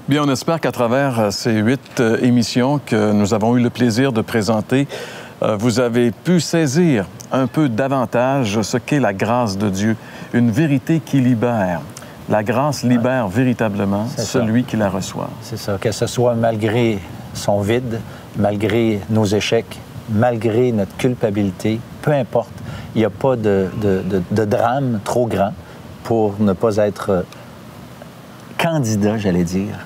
Bien, on espère qu'à travers ces 8 émissions que nous avons eu le plaisir de présenter, vous avez pu saisir un peu davantage ce qu'est la grâce de Dieu, une vérité qui libère. La grâce libère véritablement celui qui la reçoit. C'est ça, que ce soit malgré son vide, malgré nos échecs, malgré notre culpabilité, peu importe, il n'y a pas de drame trop grand pour ne pas être candidat, j'allais dire,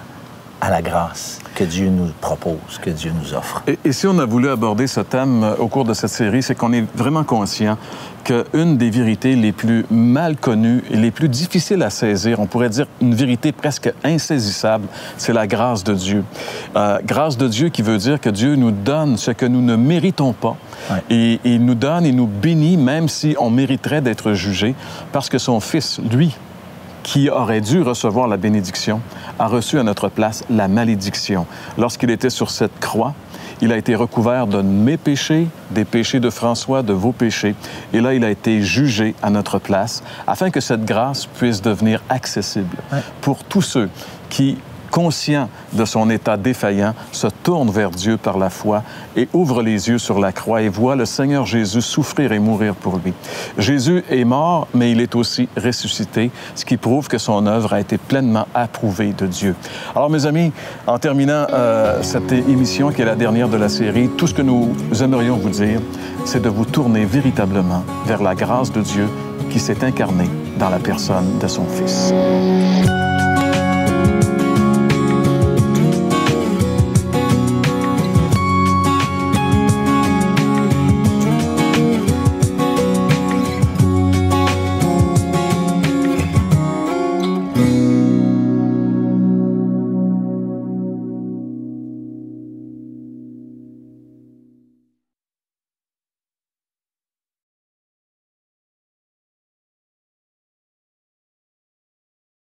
à la grâce que Dieu nous propose, que Dieu nous offre. Et si on a voulu aborder ce thème au cours de cette série, c'est qu'on est vraiment conscient qu'une des vérités les plus mal connues et les plus difficiles à saisir, on pourrait dire une vérité presque insaisissable, c'est la grâce de Dieu. Grâce de Dieu qui veut dire que Dieu nous donne ce que nous ne méritons pas. Ouais. Et il nous donne et nous bénit même si on mériterait d'être jugé parce que son Fils, lui, qui aurait dû recevoir la bénédiction, a reçu à notre place la malédiction. Lorsqu'il était sur cette croix, il a été recouvert de mes péchés, des péchés de François, de vos péchés. Et là, il a été jugé à notre place, afin que cette grâce puisse devenir accessible pour tous ceux qui, conscients de son état défaillant, se tournent vers Dieu par la foi et ouvrent les yeux sur la croix et voient le Seigneur Jésus souffrir et mourir pour lui. Jésus est mort, mais il est aussi ressuscité, ce qui prouve que son œuvre a été pleinement approuvée de Dieu. Alors, mes amis, en terminant cette émission qui est la dernière de la série, tout ce que nous aimerions vous dire, c'est de vous tourner véritablement vers la grâce de Dieu qui s'est incarnée dans la personne de son Fils.